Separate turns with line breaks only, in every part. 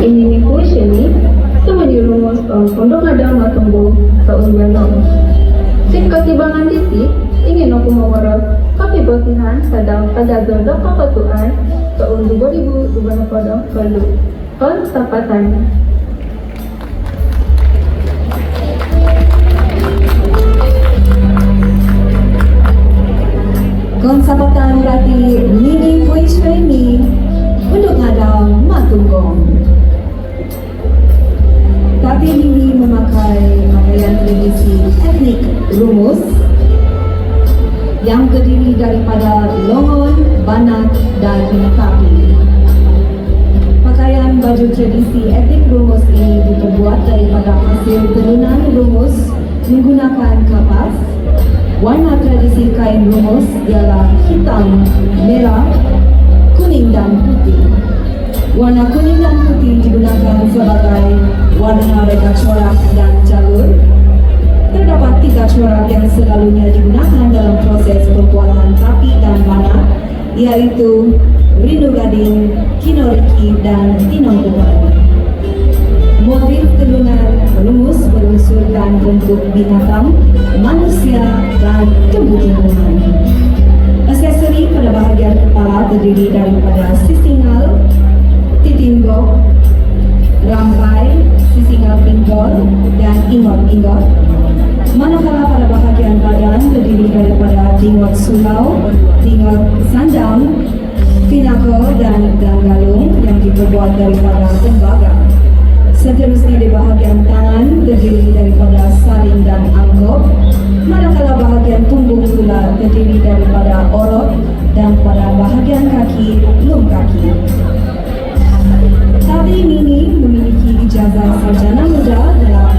Ini ni sama di rumus pondok ada matunggu tahun yang Sing katibangan titik ingin aku mawara kami batihan sedang tagado do kapatuan tahun 2020 perlu pertapatan.
Konsapatan berarti mini voice training untuk ada matunggong. Tapi ini memakai pakaian tradisi etnik rumus yang terdiri daripada longon, banat, dan kapi. Pakaian baju tradisi etnik rumus ini diperbuat daripada hasil tenunan rumus menggunakan kapas. Warna tradisi kain rumus ialah hitam, merah, kuning dan putih. Warna kuning dan putih digunakan sebagai warna reka corak dan jalur. Terdapat 3 corak yang selalunya digunakan dalam proses pembuatan kapi dan banat, yaitu rindu gading, kinoriki, dan tinong tuhan. Motif tenunan rumus berunsurkan bentuk binatang, manusia, dan tumbuh-tumbuhan. Aksesori pada bahagian kepala terdiri daripada sisingal, titinggok, rampai, sisingal pinggol, dan ingot-ingot. Manakala pada bahagian badan terdiri daripada tingot sulau, tingot sandang, pinako, dan galung yang diperbuat daripada tembaga. Seterusnya di bahagian tangan terdiri daripada saling dan anggok, manakala bahagian punggung pula terdiri daripada orot, dan pada bahagian kaki, lum kaki. Tari Mini memiliki ijazah sarjana muda dalam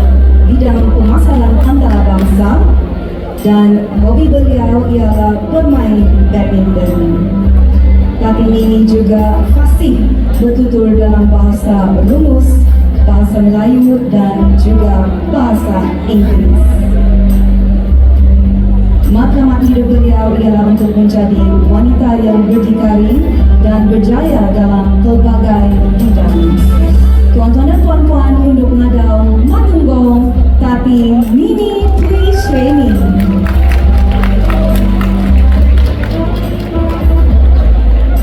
bidang pemasaran antarabangsa dan hobi beliau ialah bermain badminton. Tari Mini juga fasih bertutur dalam bahasa rumus, bahasa Melayu, dan juga bahasa Inggeris. Matlamat hidup beliau ialah untuk menjadi wanita yang berdikari dan berjaya dalam pelbagai bidang. Tuan-tuan dan puan-puan, untuk mengadau matunggong tapi mini quiz training.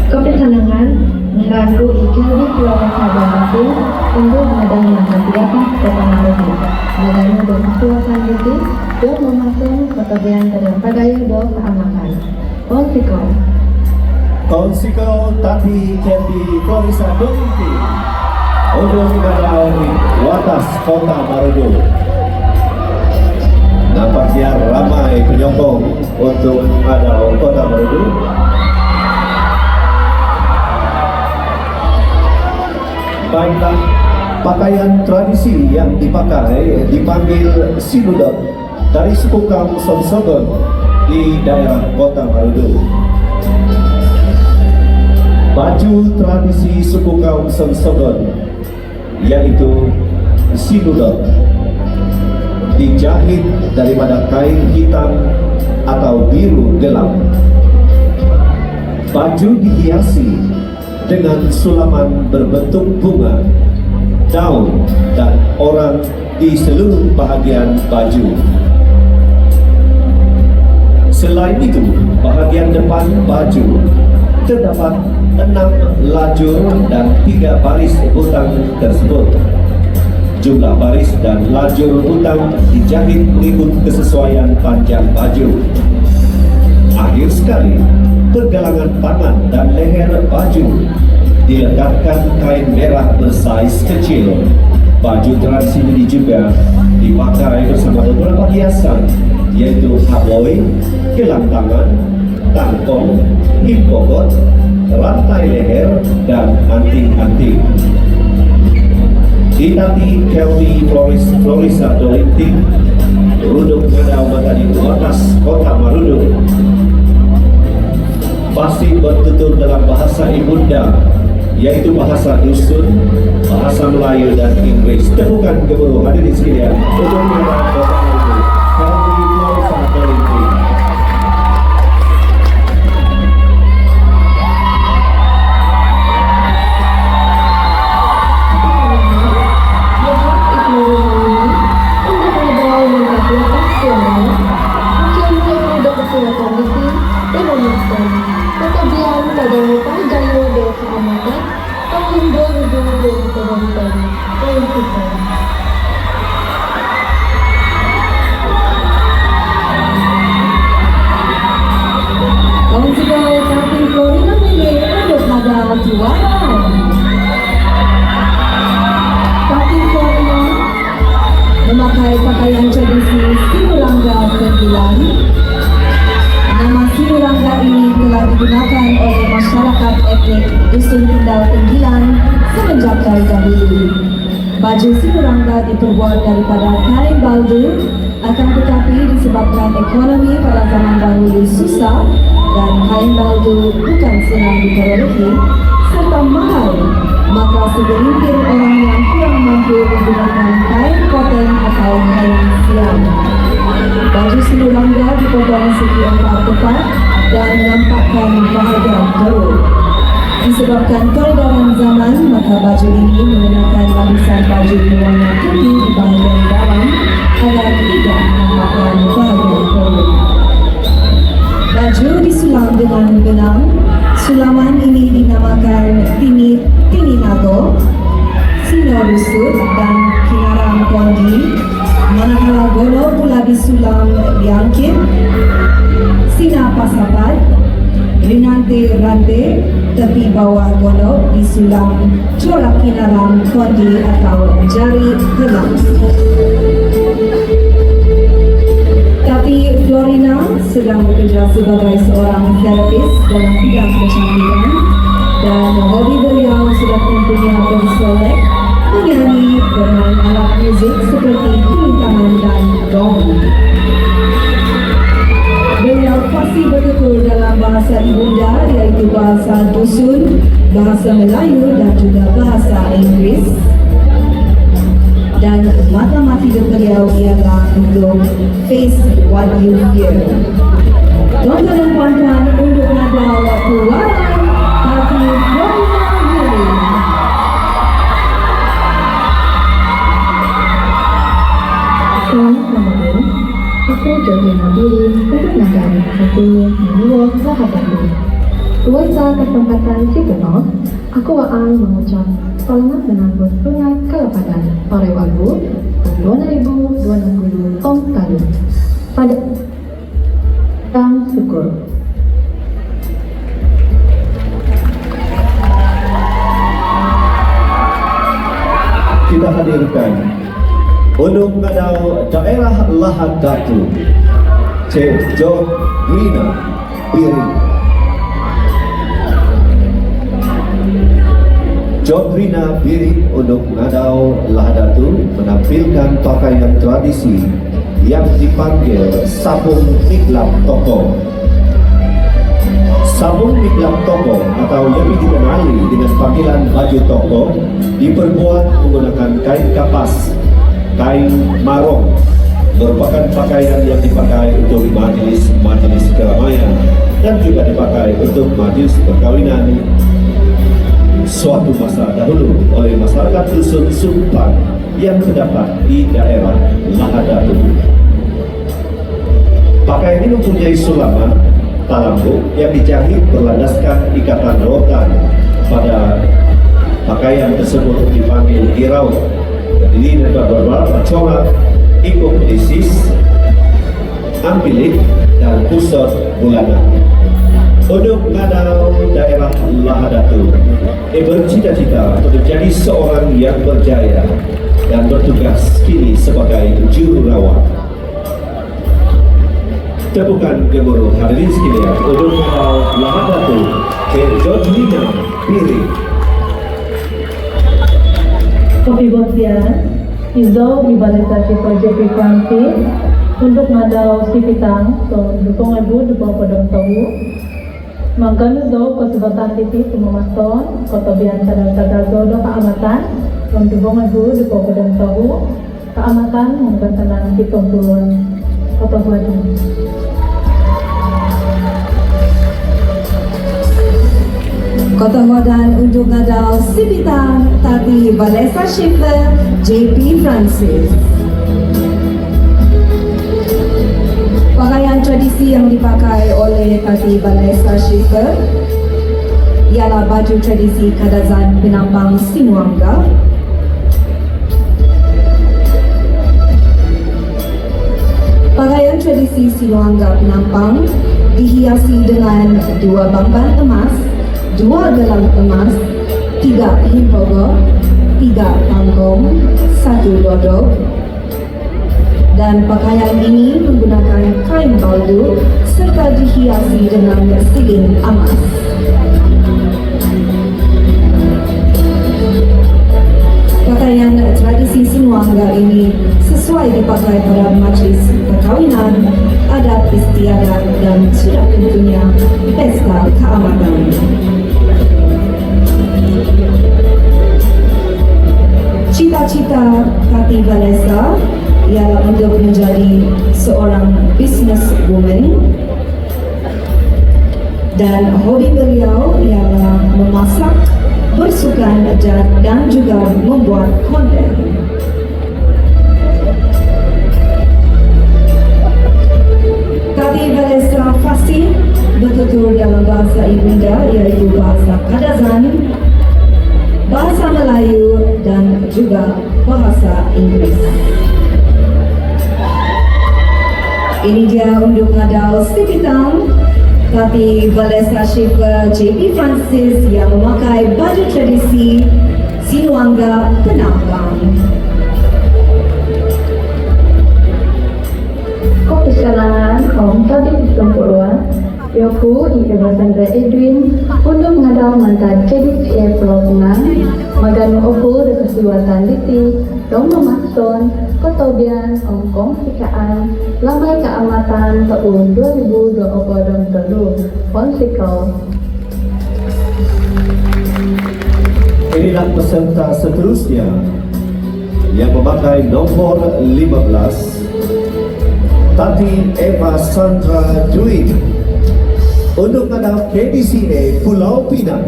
Kepesanangan mengganggu iklim keluarga sahabat untuk mengadang makan tiapa kota Marudu. Mengganggu do kepuasan diri, do memasang ketebian dan pagaya do keamakan.
Konsiko tapi Candy Florisa Dominti untuk mengadau di watas kota Marudu. Nampaknya ramai penyokong untuk mengadau kota Marudu. Baiklah, pakaian tradisi yang dipanggil siludok dari suku kaum Sonsogon di daerah kota Marudu. Baju tradisi suku kaum Sonsogon yaitu siludok dijahit daripada kain hitam atau biru gelap. Baju dihiasi dengan sulaman berbentuk bunga, daun, dan orang di seluruh bahagian baju. Selain itu, bahagian depan baju terdapat 6 lajur dan 3 baris butang tersebut. Jumlah baris dan lajur butang dijahit mengikut kesesuaian panjang baju. Akhir sekali, pergelangan tangan dan leher baju dilekatkan kain merah bersaiz kecil. Baju tradisi ini juga dipakai bersama beberapa hiasan, yaitu haboi, gelang tangan, tangkong, himpogot, rantai leher, dan anting-anting. Ditati Kelly Florisa Dolinti, Ruduk Ngadau Matadi atas kota Marudu, pasti bertutur dalam bahasa ibunda, yaitu bahasa dusun, bahasa Melayu, dan Inggris. Temukan gemuruh hadirin sekalian untuk mengenal kota Marudu, Kelly Florisa Dolinti.
sebagai pakaian tradisi Sinurangga Tenggilan. Nama Sinurangga ini telah digunakan oleh masyarakat etnik Dusun Kendal Tenggilan semenjak dari dahulu. Baju Sinurangga diperbuat daripada kain baldu, akan tetapi disebabkan ekonomi pada zaman dahulu susah dan kain baldu bukan senang diperolehi serta mahal, maka segelintir orang yang kurang mampu menggunakan kain koton atau kain siam. Baju Sinurangga dipotong segi empat tepat dan menampakkan bahagian perut. Disebabkan peredaran zaman, maka baju ini menggunakan lapisan baju berwarna putih di bahagian dalam agar tidak menampakkan bahagian perut. Baju disulam dengan benang. Sulaman ini dinamakan Tininago, Sino Rusut dan Kinaram Kondi. Manakala golo pula disulam diangkit, Sina Pasapat, Rinante-rante, tepi bawah golo disulam corak Kinaram Kondi atau jari gelang. Tapi Florina sedang bekerja sebagai seorang terapis dalam bidang kecantikan dan hobi beliau sudah mempunyai konsolek, menyanyi, bermain alat muzik seperti kulintangan dan gong. Beliau fasih bertutur dalam bahasa ibunda iaitu bahasa Dusun, bahasa Melayu dan juga bahasa Inggris. Dan mata-mati beliau ialah untuk face what you hear. Tuan-tuan dan puan-puan, untuk nada waktu waran, tapi
Selamat malam. Aku Jogi Nabili untuk negara satu menurut sahabatku. Kuasa kesempatan Cipuno, aku akan mengucap selamat menambut sungai Kalapadan Sore Wagu 2020 Om Kali pada Kang Syukur.
Kita hadirkan untuk ngadau daerah Lahad Datu, Cik Jo Rina Piring. Jodrina Biri untuk ngadau Lahadatu menampilkan pakaian tradisi yang dipanggil Sabung Miklap Toko. Sabung Miklap Toko atau lebih dikenali dengan panggilan baju toko diperbuat menggunakan kain kapas, kain marong, merupakan pakaian yang dipakai untuk majelis keramaian dan juga dipakai untuk majelis perkawinan suatu masa dahulu oleh masyarakat dusun Sumpan yang terdapat di daerah Lahadatu. Pakaian ini mempunyai sulaman talambu yang dijahit berlandaskan ikatan rotan. Pada pakaian tersebut dipanggil irau. Ini beberapa corak, ikut disis, ampilik, dan pusat bulanan. Untuk ngadau daerah Lahadatu, bercita-cita untuk menjadi seorang yang berjaya dan bertugas kini sebagai jururawat. Tepukan gemuruh hadirin sekalian untuk ngadau Lahadatu, Jodrina Piring.
Kopi Botian, Izo Ibadatasi Project Francis untuk ngadau Sipitang, so dukung ibu dukung podong tahu. Magkano daw kasubatan titi tumamaston, kotobihan sa nagtagazo do kaamatan, ang dubong ibu dukong podong tahu, kaamatan menggantanan pitong tulon kotobuatan.
Kotobuatan untuk ngadau Sipitang, Tati Valesa Schiffer, JP Francis. Pakaian tradisi yang dipakai oleh Tati Valesa Schiffer ialah baju tradisi Kadazan Penampang Sinuangga. Pakaian tradisi Sinuangga Penampang dihiasi dengan 2 bamban emas, 2 gelang emas, 3 himpogo, 3 panggung, 1 dodok. dan pakaian ini menggunakan kain baldo serta dihiasi dengan siling emas. Pakaian tradisi Sinuanga ini sesuai dipakai pada majlis perkawinan, adat istiadat dan sudah tentunya pesta keamatan. Cita-cita Kati Vanessa ialah untuk menjadi seorang businesswoman dan hobi beliau ialah memasak, bersukan dan juga membuat konten. Kati Vanessa fasih bertutur dalam bahasa ibunda iaitu bahasa Kadazan, bahasa Melayu dan juga bahasa Inggris. Ini dia untuk ngadau Sipitam Kati Vanessa Schiffer JP Francis yang memakai baju tradisi Sinuanga Penambang.
Kepisanan Om Tadi Sempurna Yoku Ibu Sandra Edwin untuk mengadau mantan KDCA Pulau Pinang Maganu Oku Rekasiwatan Liti Dong Memakson Kotobian Ongkong Sikaan Lambai Keamatan tahun 2023 Ponsikau.
Inilah peserta seterusnya yang memakai nomor 15, Tati Eva Sandra Dwi untuk menghadap KDCA Pulau Pinang.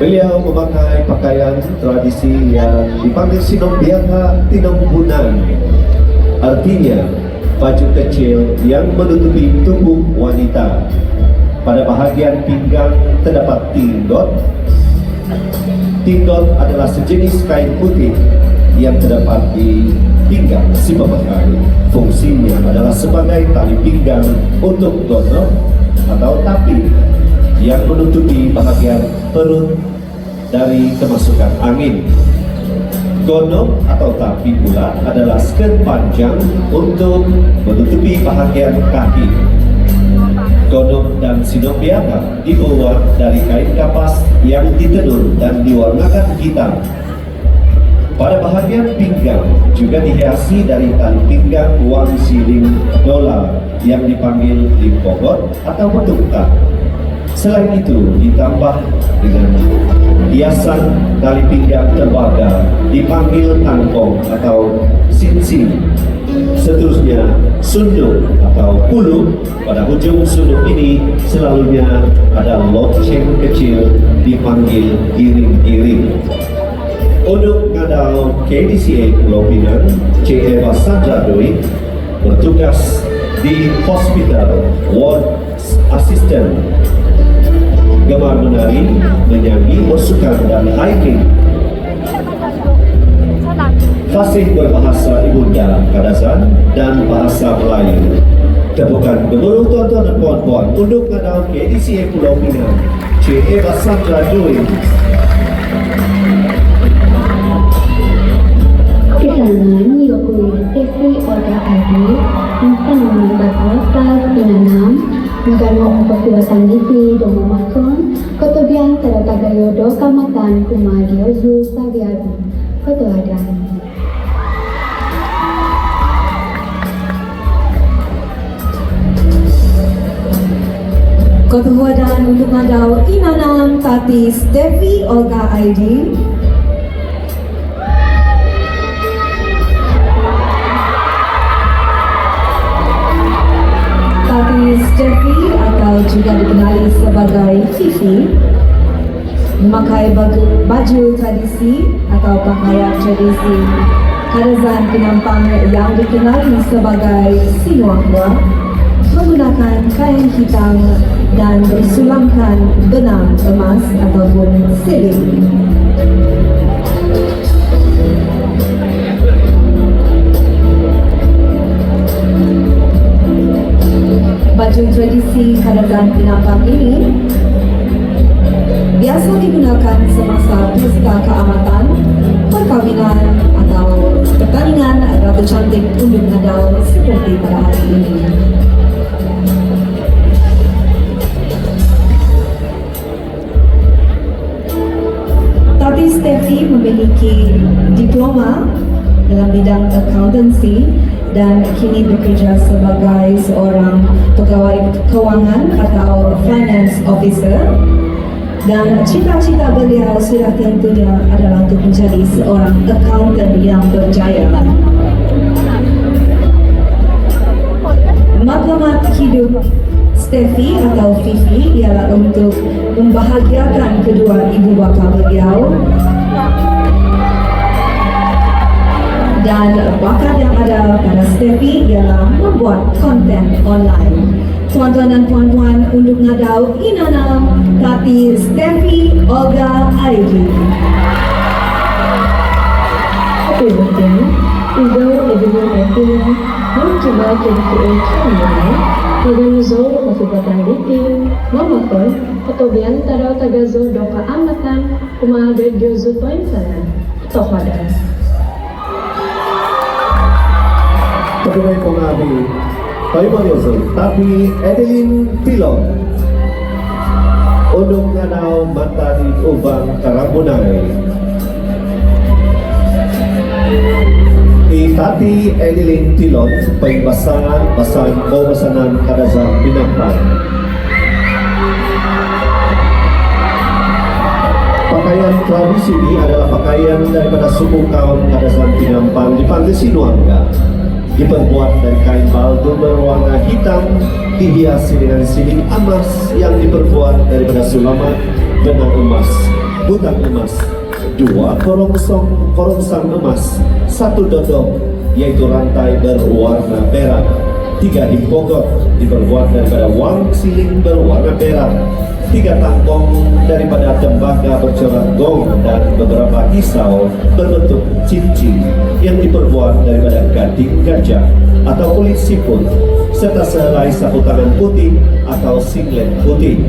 Beliau memakai pakaian tradisi yang dipanggil Sinombiaka Tinambunan, artinya baju kecil yang menutupi tubuh wanita. Pada bahagian pinggang terdapat tindot. Tindot adalah sejenis kain putih yang terdapat di pinggang si pemakai. Fungsinya adalah sebagai tali pinggang untuk gonok atau tapi yang menutupi bahagian perut dari kemasukan angin. Gonok atau tapi pula adalah skirt panjang untuk menutupi bahagian kaki. Gonok dan sinombiaka dibuat dari kain kapas yang ditenun dan diwarnakan hitam. Pada bahagian pinggang juga dihiasi dari tali pinggang wang siling dolar yang dipanggil limpogot atau betungkat. Selain itu ditambah dengan hiasan tali pinggang tembaga dipanggil tangkong atau sinsing. Seterusnya sunduk atau puluh. Pada ujung sunduk ini selalunya ada lonceng kecil dipanggil giring-giring. Untuk ngadau KDCA Pulau Pinang, C. Eva Sandra Dwi bertugas di hospital ward assistant, gemar menari, menyanyi, bersukan dan hiking. Fasih berbahasa ibunda Kadazan dan bahasa Melayu. Tepukan gemuruh tuan-tuan dan puan-puan untuk ngadau KDCA Pulau Pinang, C. Eva Sandra Dwi.
Kesangan Yokui Tefri Oda Adi Insan Membatas Tas Pinanam Magano Opasiwatan Diti Domo Mason Kotobian Taratagayodo Kamatan Kumadio Zul Sagiadi Koto Adan.
Ketuhanan untuk ngadau Inanam Tati Stevi Olga ID. Tati Stevi atau juga dikenali sebagai Fifi memakai baju tradisi atau pakaian tradisi Kadazan Penampang yang dikenali sebagai Sinuanga, menggunakan kain hitam dan bersulamkan benang emas ataupun siling. Baju tradisi Kadazan Penampang ini Biasa digunakan semasa pesta keamatan, perkawinan atau pertandingan Ratu Cantik Undung Adau seperti pada hari ini. Tati Steffi memiliki diploma dalam bidang accountancy dan kini bekerja sebagai seorang pegawai kewangan atau finance officer. Dan cita-cita beliau sudah tentunya adalah untuk menjadi seorang accountant yang berjaya. Matlamat hidup Steffi atau Fifi ialah untuk membahagiakan kedua ibu bapa beliau, dan bakat yang ada pada Steffi ialah membuat konten online. Tuan-tuan dan puan-puan Undung Adau, Inana Tati Steffi Olga Aigi.
Happy birthday, Ido Evelyn Evelyn, mencoba jadi keuntungan, Taganuzo masubatan diting, mamakon, katobian taraw tagazo do kaamatan, kumaagad Diyoso to'y sana, ito kada.
Pagkakay ko nga kayo Marioso, tapi Edeline Pilon, Undung Adau Matari Ubang Karambunay. Tati Edeline Pilon, basan o basanan kadazang pinampan. Pakaian tradisi ini adalah pakaian daripada suku kaum kadazang pinampan di Pantai Sinuanga. Diperbuat dari kain baldo berwarna hitam, dihiasi dengan siling emas yang diperbuat daripada sulaman, benang emas, butang emas, 2 korongsang emas, 1 dodong, yaitu rantai berwarna perak, 3 himpogot diperbuat daripada wang siling berwarna perak, 3 tangkong daripada tembaga bercorak gong, dan beberapa pisau berbentuk cincin yang diperbuat daripada gading gajah atau kulit siput, serta sehelai sapu tangan putih atau singlet putih.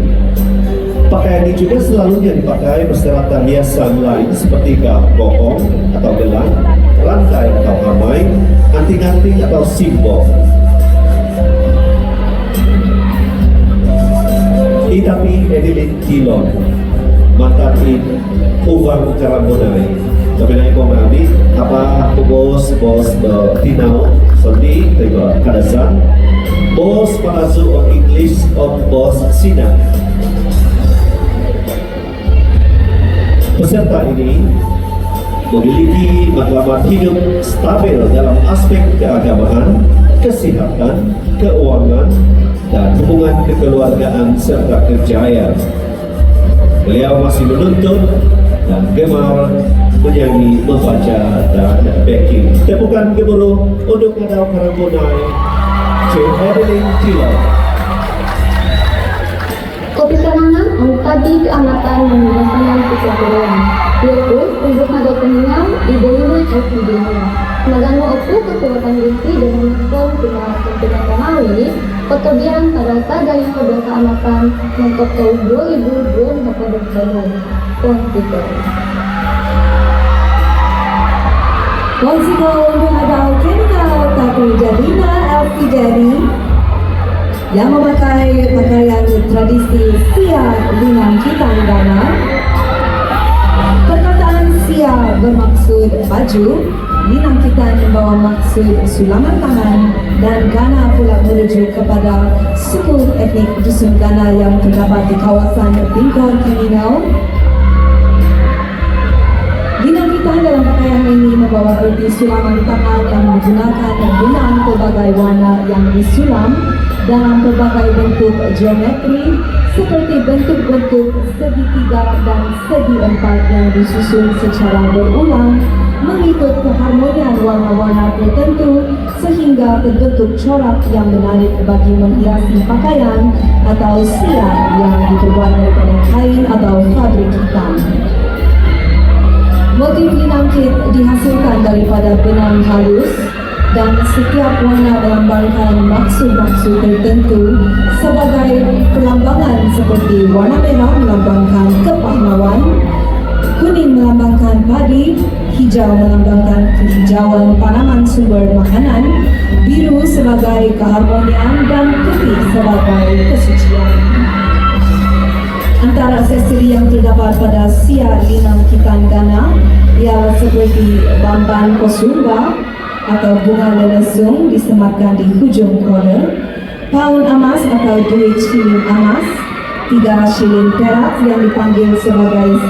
Pakaian ini juga selalunya dipakai perseratan hiasan lain seperti bohong atau gelang, rantai atau hamai, anting-anting atau simbol. Tapi Edeline Pilon, Matari Ubang Karambunay. Tapi na ko mami, apa bos Tinao, Sondi, tiba Kadasan, bos Palazu of English of bos Sina. Peserta ini memiliki matlamat hidup stabil dalam aspek keagamaan, kesehatan, keuangan, dan hubungan kekeluargaan serta kerjaya. Beliau masih menuntut dan gemar menyanyi, membaca, dan backing. Tepukan gemuruh untuk Adau Karambunay, Cik Edeline Pilon.
Kepisangan ang tadi keamatan ng basanan kesatuan, yaitu untuk Adau Peningaw, Idalunan at Idalunan. Magano ako kekuatan diri dengan menggunakan pinakamawi, pagkabihan pada taga yang kedua keamatan ng Oktober 2020 komputer.
Wansiko Undung Adau Kenal Tatu Jadina Elfi Jadi yang memakai pakaian tradisi siap dengan hitam dana. Perkataan siap bermaksud baju, linang kita membawa maksud sulaman tangan, dan Gana pula merujuk kepada suku etnik dusun Gana yang terdapat di kawasan Bingkor Kiminau. Linang kita dalam pakaian ini membawa arti sulaman tangan yang menggunakan benang pelbagai warna yang disulam dalam berbagai bentuk geometri seperti bentuk-bentuk segitiga dan segi empat yang disusun secara berulang mengikut keharmonian warna-warna tertentu sehingga terbentuk corak yang menarik bagi menghiasi pakaian atau siap yang diperbuat daripada kain atau fabrik hitam. Motif linangkit dihasilkan daripada benang halus dan setiap warna melambangkan maksud-maksud tertentu sebagai perlambangan seperti warna merah melambangkan kepahlawanan. berwarna padi, hijau melambangkan kehijauan tanaman sumber makanan, biru sebagai keharmonian, dan putih sebagai kesucian. Antara aksesori yang terdapat pada sia linang kitandana ialah seperti bamban kosumba atau bunga lelesung disematkan di hujung kolor, paun emas atau duit shilling emas, 3 shilling perak yang dipanggil sebagai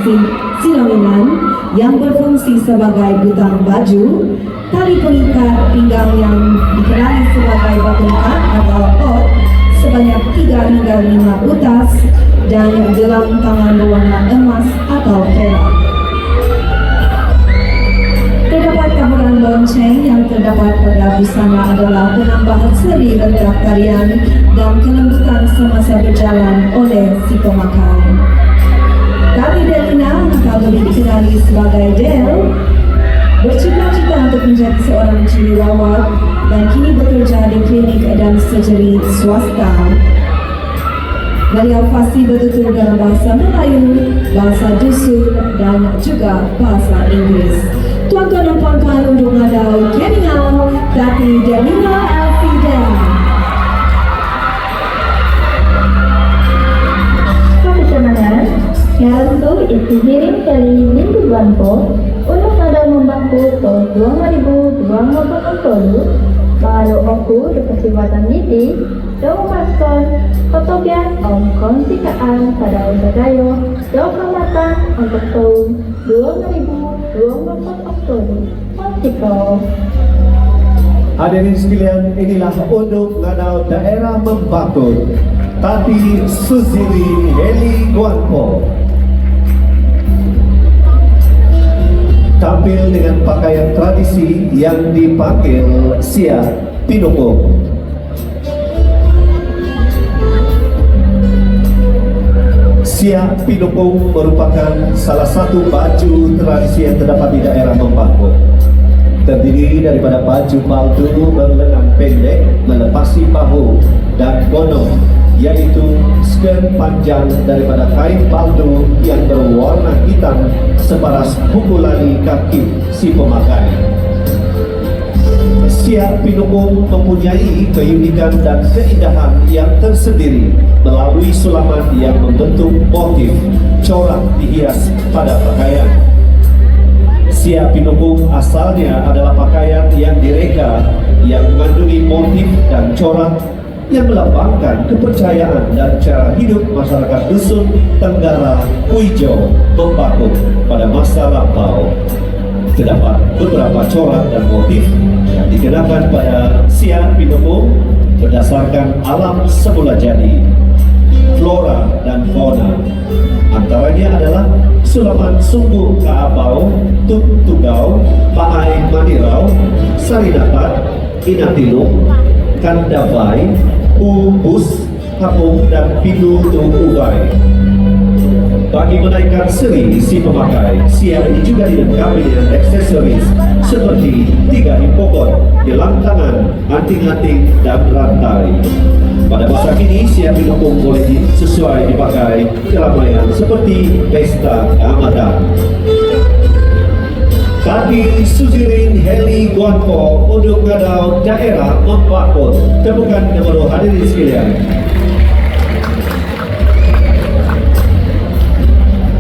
sinominan yang berfungsi sebagai butang baju, tali pengikat pinggang yang dikenali sebagai batu ikat atau ot sebanyak 3 hingga 5 utas, dan gelang tangan berwarna emas atau perak. Terdapat taburan lonceng yang terdapat pada busana adalah penambahan seri rentak tarian dan kelembutan semasa berjalan oleh si pemakai. Tari Delina atau lebih dikenali sebagai Del bercita-cita untuk menjadi seorang jururawat dan kini bekerja di klinik dan surgery swasta. Beliau fasih bertutur dalam bahasa Melayu, bahasa Dusun, dan juga bahasa Inggris. Tuan-tuan dan puan-puan untuk ngadau Keningau, Datuk Delina Elfrida.
Perkenalkan, Yaratu Isihirin kali Minggu Banpo untuk ada membantu tahun 2020 baru aku di kesempatan ini dan memasukkan fotografi konsikaan pada Udarayo dan Kematang untuk tahun 2024 Masiko.
Hadirin sekalian, inilah untuk ngadau daerah Membakut, Tati Suziri Heli Guanpo. Tampil dengan pakaian tradisi yang dipanggil Sia Pinukung. Sia Pinukung merupakan salah satu baju tradisi yang terdapat di daerah Membakut. Terdiri daripada baju paldu berlengan pendek melepasi bahu dan gonong, yaitu skirt panjang daripada kain paldu yang berwarna hitam separas pukulani kaki si pemakai. Sia Pinukung mempunyai keunikan dan keindahan yang tersendiri melalui sulaman yang membentuk motif corak dihias pada pakaian. Sia Pinukung asalnya adalah pakaian yang direka yang mengandungi motif dan corak yang melambangkan kepercayaan dan cara hidup masyarakat dusun Tenggara Kuijo Membakut pada masa lampau. Terdapat beberapa corak dan motif yang dikenakan pada Sia Pinukung berdasarkan alam semula jadi, flora dan fauna. Antaranya adalah sulaman sumbu kaabau, tugau, paai manirau, sarinatat, inatilung, kandavai, ubus, kapung, dan pidu ubai. Bagi menaikkan seri si pemakai, Sia ini juga dilengkapi dengan aksesoris seperti 3 hipokot, gelang tangan, anting-anting, dan rantai. Pada masa kini, Sia Pinukung boleh sesuai dipakai keramaian seperti pesta keamatan. Tadi Suzirin Heli Guanpo untuk ngadau daerah Membakut. Tepukan kepada hadirin sekalian.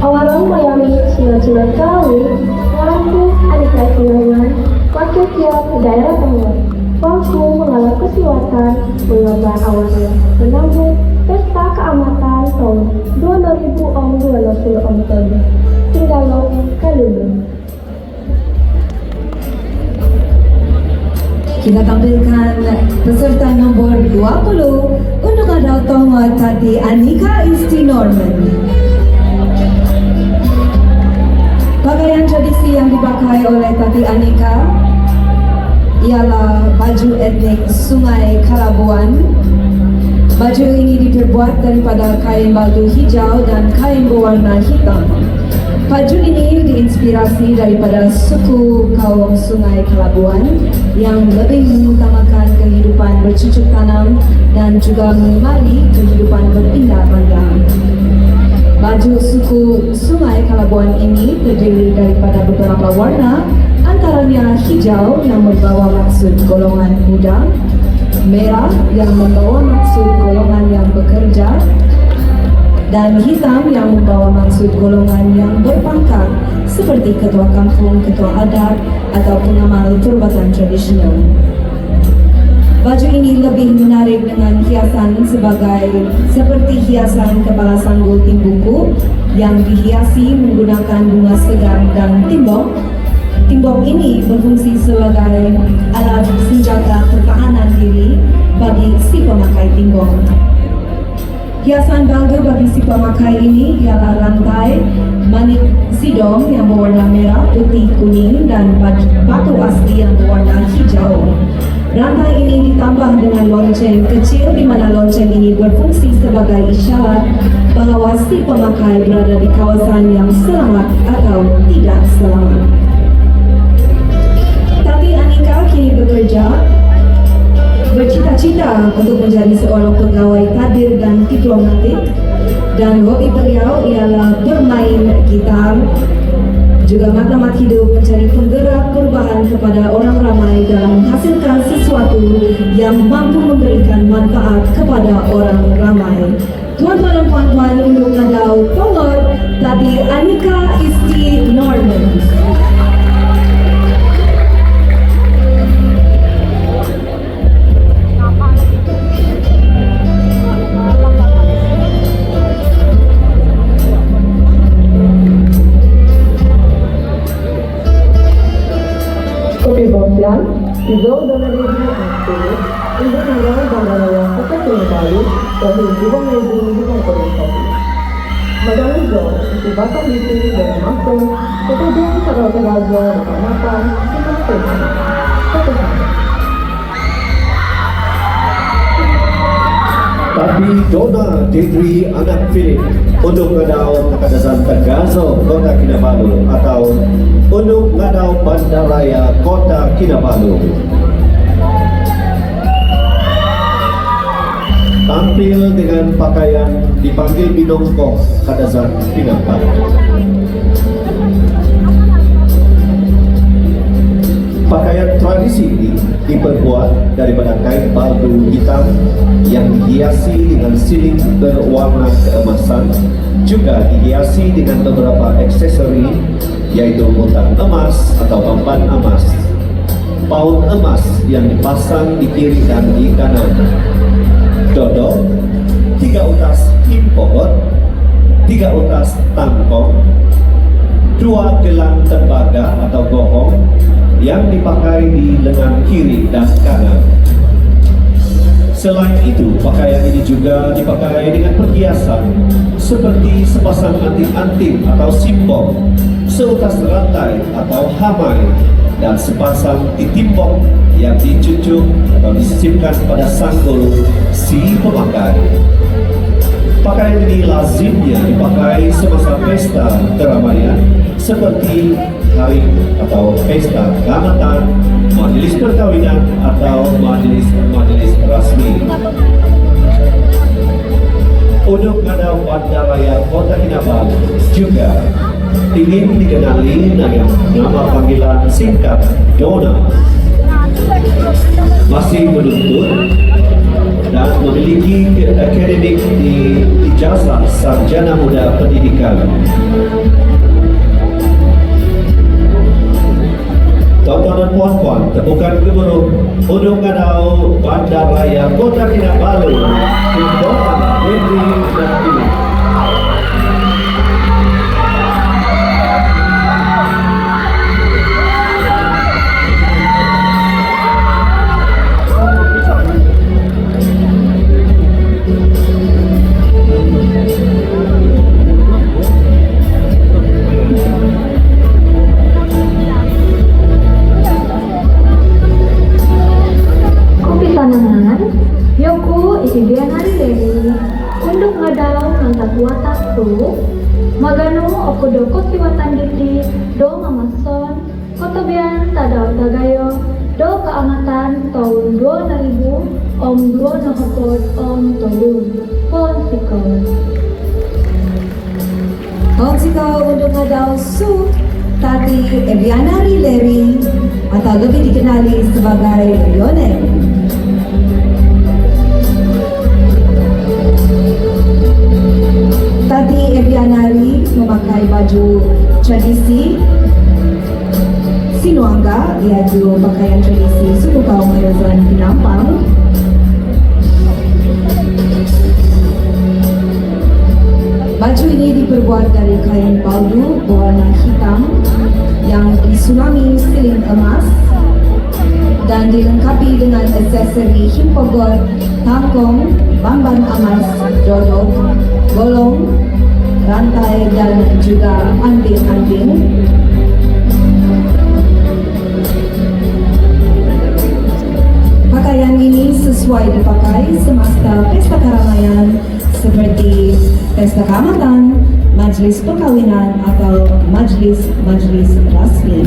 Orang Miami sila-sila kawin, lampu adik Silaman, wakil tiap daerah Tengah. Waktu mengalami kesulitan mengelola awalnya menyambut pesta keamatan tahun 2020 tinggal Kalulu.
Kita tampilkan peserta nombor 20 untuk ngadau Tonga Tati Anika Isti Norman. Pakaian tradisi yang dipakai oleh Tati Anika ialah baju etnik Sungai Kalabuan. Baju ini diperbuat daripada kain baldu hijau dan kain berwarna hitam. Baju ini diinspirasi daripada suku kaum Sungai Kalabuan yang lebih mengutamakan kehidupan bercucuk tanam dan juga mengemari kehidupan berpindah-pindah. Baju suku Suku Sungai Kalabuan ini terdiri daripada beberapa warna, antaranya hijau yang membawa maksud golongan muda, merah yang membawa maksud golongan yang bekerja, dan hitam yang membawa maksud golongan yang berpangkat seperti ketua kampung, ketua adat, atau pengamal perubatan tradisional. Baju ini lebih menarik dengan hiasan seperti hiasan kepala sanggul tim buku yang dihiasi menggunakan bunga segar dan timbok. Timbok ini berfungsi sebagai alat senjata pertahanan diri bagi si pemakai timbok. Hiasan bangga bagi si pemakai ini ialah rantai manik sidong yang berwarna merah, putih, kuning, dan batu asli yang berwarna hijau. Rantai ini ditambah dengan lonceng kecil di mana lonceng ini berfungsi sebagai isyarat bahwa si pemakai berada di kawasan yang selamat atau tidak selamat. Tapi Anika kini bekerja, bercita-cita untuk menjadi seorang pegawai kadir dan diplomatik, dan hobi beliau ialah bermain gitar, juga matlamat hidup mencari penggerak perubahan kepada orang ramai dalam menghasilkan sesuatu yang mampu memberikan manfaat kepada orang ramai. Tuan-tuan dan puan-puan, untuk Nadau Tongor, tadi Anika Isti Norman.
Kepibosan, Izzo dan Nadine Astrid, untuk negara Bandaraya Kota Kinabalu, dari Bidang Negeri Bidang Komunikasi. Madang Izzo, itu batang itu dan masuk, kemudian Tagal-Tagalzo, Kecamatan, Kecamatan, Kecamatan.
Tapi Dona Deidre anak Philip untuk Ngadau Takadasan Tagazo Kota Kinabalu atau untuk Ngadau Bandaraya Kota Kinabalu. Tampil dengan pakaian dipanggil Binongko Kadasan Kinabalu. Pakaian tradisi ini diperbuat daripada kain baldu hitam yang dihiasi dengan siling berwarna keemasan, juga dihiasi dengan beberapa aksesori yaitu botak emas atau empan emas, paut emas yang dipasang di kiri dan di kanan, dodok, 3 utas himpogot, 3 utas tangkong, 2 gelang tembaga atau gohong yang dipakai di lengan kiri dan kanan. Selain itu, pakaian ini juga dipakai dengan perhiasan seperti sepasang anting-anting atau simbol, seutas rantai atau hamai, dan sepasang titimpok yang dicucuk atau disisipkan pada sanggul si pemakai. Pakaian ini lazimnya dipakai semasa pesta keramaian seperti hari atau pesta keamatan, majelis perkawinan atau majelis rasmi. Untuk Ngadau Bandaraya Kota Kinabalu juga ingin dikenali dengan nama panggilan singkat Dona. Masih menuntut dan memiliki akademik di ijazah sarjana muda pendidikan. Tuan-tuan dan puan-puan, tepukan gemuruh untuk Ngadau Bandaraya Kota Kinabalu, Dona Deidre dan Philip.
Yoku isibian hari deni untuk Ngadau mantap watak tu magano okudo kotiwatan diti do mamason kotobian tadau tagayo do keamatan tahun 2000 om 2 nohokod om tolun pon sikon
Mausikaw untuk ngadaw su Tati Eviana Rileri atau lebih dikenali sebagai Yone. Tati Evianari memakai baju tradisi Sinuanga, yaitu pakaian tradisi suku kaum Kadazan Penampang. Baju ini diperbuat dari kain baldu berwarna hitam yang disulami siling emas dan dilengkapi dengan aksesori himpogor, tangkong, bamban emas, dodok, golong, rantai dan juga anting-anting. Pakaian ini sesuai dipakai semasa pesta keramaian seperti pesta keamatan, majlis perkawinan atau majlis-majlis rasmi.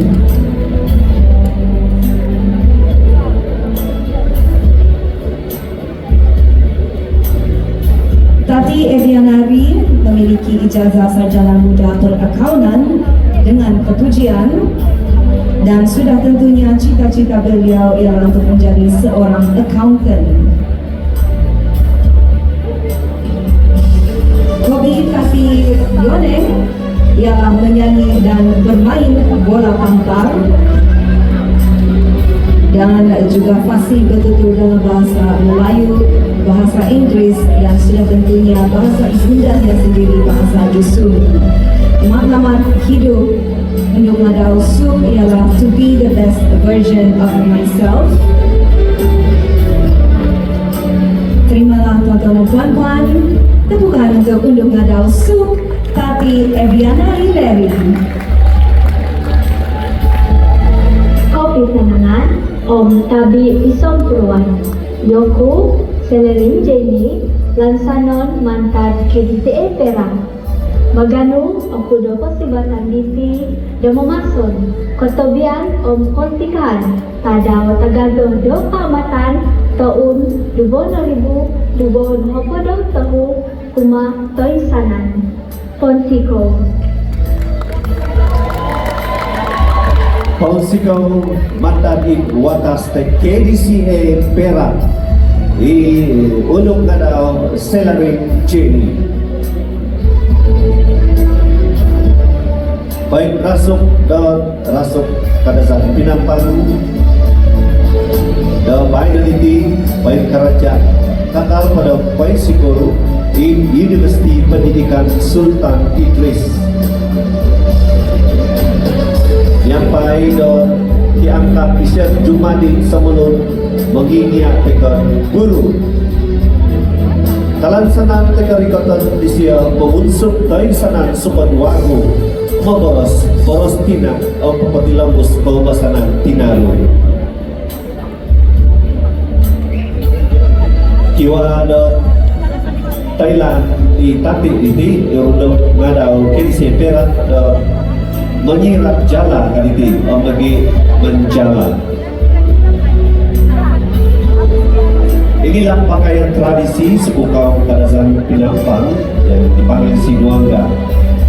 Tati Evianari memiliki ijazah sarjana muda perakaunan dengan kepujian dan sudah tentunya cita-cita beliau ialah untuk menjadi seorang accountant. Hobi Tati Yone ialah menyanyi dan bermain bola tampar dan juga fasih betul-betul dalam bahasa Melayu, bahasa Inggris dan sudah tentunya bahasa ibundanya sendiri, bahasa dusun. Maklumat hidup untuk Madau Su ialah to be the best version of myself. Terimalah tuan-tuan dan puan-puan, tepukan untuk Madau Su Tati Eviana Rileri.
Kopi Sanangan, Om Tabi Isom Purwan, Yoku, Selerin Jenny, Lansanon Mantan KDTA Perang. Maganu, Om Kudo Kosibatan Diti, Demomason, Kotobian, Om Kontikan, Tadaw Tagado Do Kaamatan, Taun, Dubon Ribu, Dubon Hopodo Tahu, Kuma Toisanan, Ponsiko.
Ponsiko Matadi Watas te KDCA Perak ulung ngadaw Selerin Jenny. Baik rasuk Kadazan Penampang dan baik neliti baik kerajaan kakal pada baik Sikoro di Universiti Pendidikan Sultan Idris yang baik dan diangkat Isya Jumadin Semelun mengingat dekat guru kalan sanan teka rikotan Isya mengunsur dari sanan sukan wargu boros tina o papadilamus bawasanan tinaru kiwa ada Thailand di Tati ini untuk ngadaw KDCA Perak menyirat jala kali o bagi menjala. Inilah pakaian tradisi suku kaum Kadazan Penampang yang dipanggil Sinuanga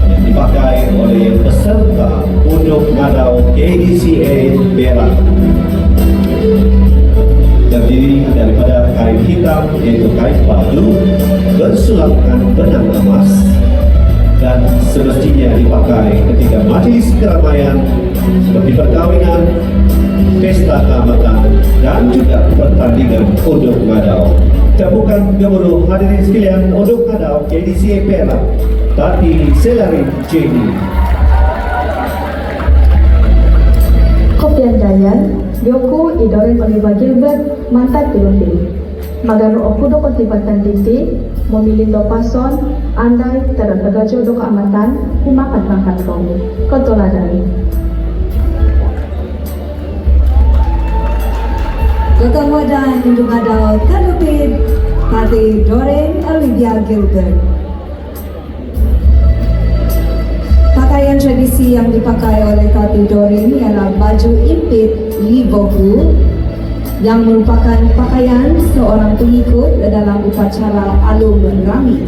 yang dipakai oleh peserta untuk ngadaw KDCA Perak. Terdiri daripada kain hitam yaitu kain baju bersulapkan benang emas dan semestinya dipakai ketika majlis keramaian seperti perkawinan, pesta keamatan dan juga pertandingan untuk ngadaw. Tepukan gemuruh hadirin sekalian untuk ngadaw KDCA Perak Tati Selerin Jenny.
Kopian Dayan, Yoku Idoren Oliver Gilbert, Mantan Tulunti. Magano Okudo Kotibatan Diti, memilih Dopason, Andai, Teragajo Do Keamatan, Kumakat Bangkat Romi, Kotoladari.
Gotong wadan untuk ngadaw Talupid Tati Doreen Olivia Gilbert. Pakaian tradisi yang dipakai oleh Tati Doreen ialah baju impit libohu yang merupakan pakaian seorang pengikut dalam upacara alum rami.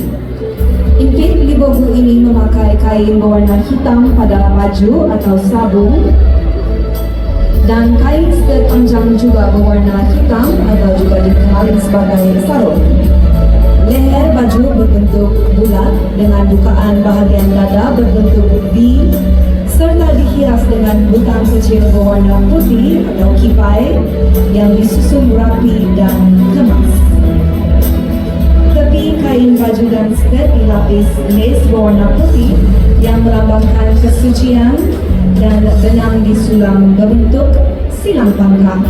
Impit Libogu ini memakai kain berwarna hitam pada baju atau sabung dan kain skirt panjang juga berwarna hitam atau juga dikenali sebagai sarung. Leher baju berbentuk bulat dengan bukaan bahagian dada berbentuk V serta dihias dengan butang kecil berwarna putih atau kipai yang disusun rapi dan kemas. Tepi kain baju dan skirt dilapis lace berwarna putih yang melambangkan kesucian dan benang disulam berbentuk silang pangkah.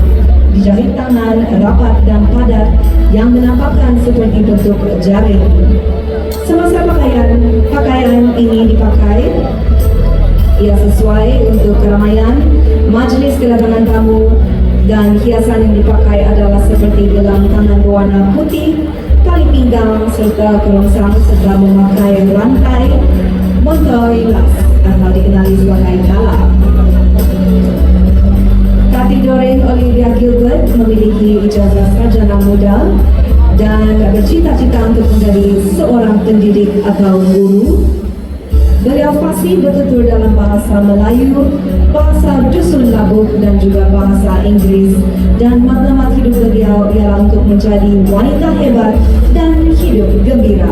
Dijahit tangan rapat dan padat yang menampakkan seperti bentuk jaring. Semasa pakaian ini dipakai, ia sesuai untuk keramaian, majlis kedatangan tamu, dan hiasan yang dipakai adalah seperti gelang tangan berwarna putih, tali pinggang serta kerongsang serta memakai rantai montoi las atau dikenali sebagai kala. Tati Doreen Olivia Gilbert memiliki ijazah sarjana muda dan bercita-cita untuk menjadi seorang pendidik atau guru. Beliau fasih bertutur dalam bahasa Melayu, bahasa Dusun Labuk dan juga bahasa Inggris, dan matlamat hidup beliau ialah untuk menjadi wanita hebat dan hidup gembira.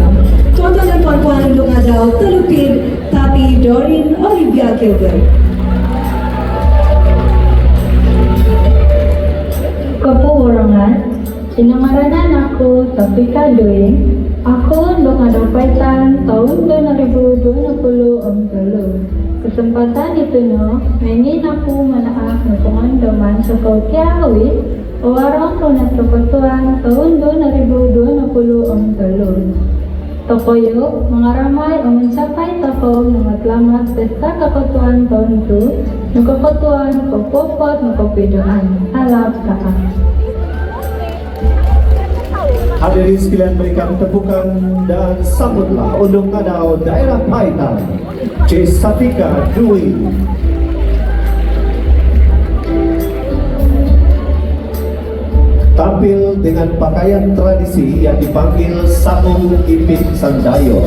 Tuan-tuan dan puan-puan untuk ngadau terlupit Tati Doreen Olivia Gilbert.
Kepuwurangan, sinangaranan aku Tafika Doreen. Aku ndong ada paitan tahun 2020 kesempatan itu no, ingin aku menaak nukungan doman sekau kiawi warang runat kepetuan tahun 2020 Tokoyo mengaramai mencapai toko mengatlamat pesta keketuan tahun itu nukeketuan nukepopot nukepidoan alap saat.
Hadirin sekalian, berikan tepukan dan sambutlah untuk ngadau daerah Paitan C. Safika Dwi. Tampil dengan pakaian tradisi yang dipanggil sabung ipit sandayo.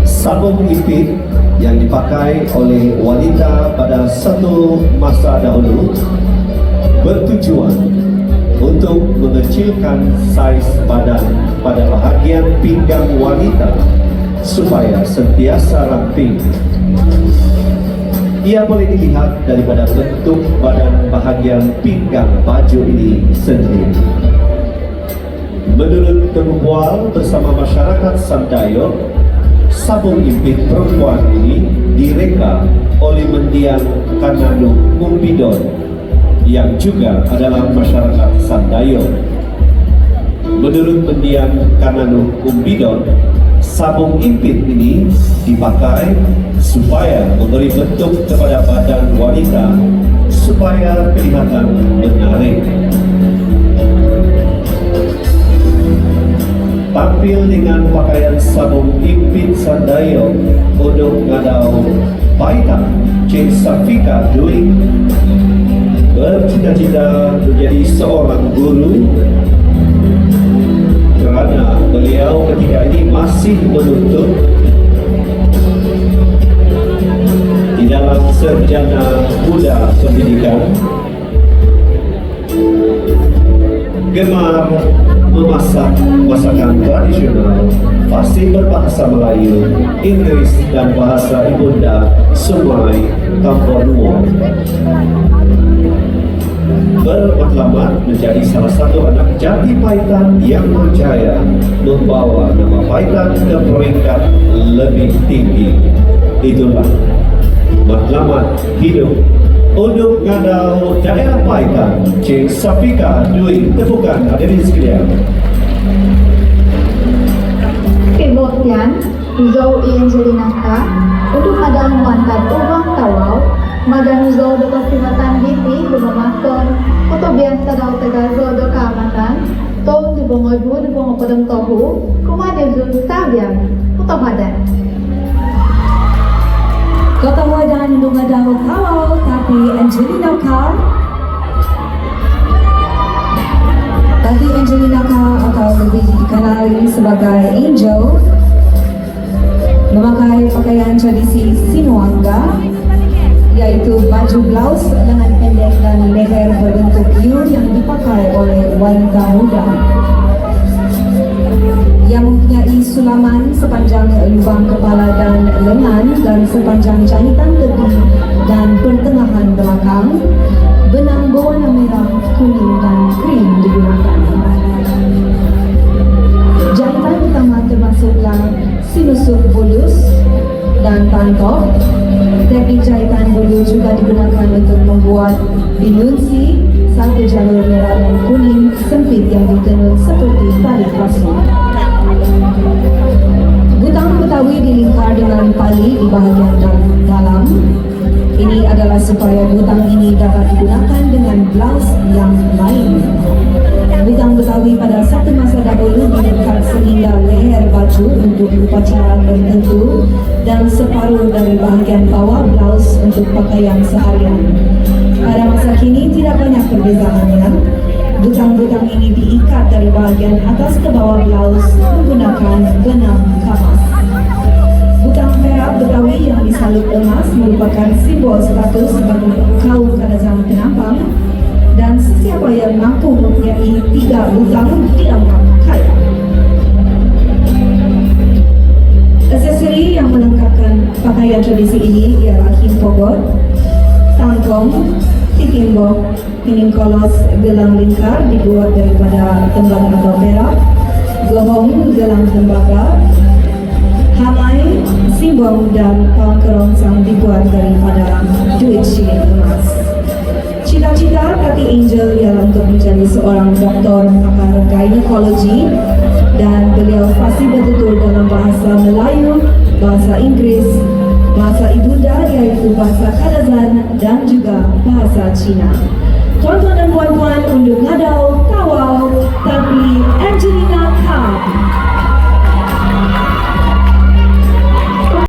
Sabung ipit yang dipakai oleh wanita pada satu masa dahulu bertujuan untuk mengecilkan saiz badan pada bahagian pinggang wanita supaya sentiasa ramping. Ia boleh dilihat daripada bentuk badan bahagian pinggang baju ini sendiri. Menurut Temubual bersama masyarakat Sandayo, sabung impit perempuan ini direka oleh mendiang Kananu Kumbidon yang juga adalah masyarakat Sandayo. Menurut mendiang Kananu Kumbidon, sabung impit ini dipakai supaya memberi bentuk kepada badan wanita supaya kelihatan menarik. Tampil dengan pakaian sabung impit Sandayo untuk ngadau Paitan C. Safika Dwi bercita-cita menjadi seorang guru kerana beliau ketika ini masih menuntut di dalam sarjana muda pendidikan, gemar memasak masakan tradisional, fasih berbahasa Melayu, Inggris dan bahasa ibunda Sungai Kamponuo. Bermatlamat menjadi salah satu anak jati Paitan yang berjaya membawa nama Paitan ke peringkat lebih tinggi. Itulah matlamat hidup untuk ngadau daerah Paitan Cik Safika Dwi. Tepukan hadirin sekalian.
Kebotian, Zau Angelinaka, untuk ada mantan ubang tawau, madan Zau do kasimatan biti, lumamaton, atau biasa daw taga Zau do kamatan, tong di bongodu, di bongopodong tohu, kumada Zul sabiang, atau madan.
Kota Wadan Lungadao Kawau Tapi Angelina Carr. Adi Angelina Ka atau lebih dikenal sebagai Angel memakai pakaian tradisi Sinuanga, yaitu baju blouse lengan pendek dan leher berbentuk U yang dipakai oleh wanita muda. Yang mempunyai sulaman sepanjang lubang kepala dan lengan dan sepanjang jahitan tepi dan pertengahan belakang. Benang berwarna merah, kuning dan krim digunakan. Jahitan utama termasuklah sinusuk bulus dan tantop. Teknik jahitan bulu juga digunakan untuk membuat binunsi, satu jalur merah dan kuning sempit yang ditenun seperti tali kasut. Butang Betawi dilingkar dengan tali di bahagian dalam. Ini adalah supaya butang ini dapat digunakan dengan blouse yang lain. Butang Betawi pada satu masa dahulu diikat sehingga leher baju untuk upacara tertentu dan separuh dari bahagian bawah blouse untuk pakaian seharian. Pada masa kini tidak banyak perbezaannya. Butang-butang ini diikat dari bahagian atas ke bawah blouse menggunakan benang kapas. Butang perak Betawi yang disalut emas merupakan simbol status bagi kaum kadazan penampang, dan sesiapa yang mampu mempunyai 3 butang dianggap kaya. Aksesori yang melengkapkan pakaian tradisi ini ialah himpogot, tangkong, titimbok, kening kolos, gelang lingkar dibuat daripada tembaga atau perak, gohong, gelang tembaga, hamai, simbong dan pang kerongsang dibuat daripada duit shilling emas. Cita-cita Kati Angel ialah untuk menjadi seorang doktor pakar gynekologi, dan beliau fasih bertutur dalam bahasa Melayu, bahasa Inggris, bahasa ibunda iaitu bahasa Kadazan dan juga bahasa Cina. Tuan-tuan dan puan-puan, undur ngadau, tawau.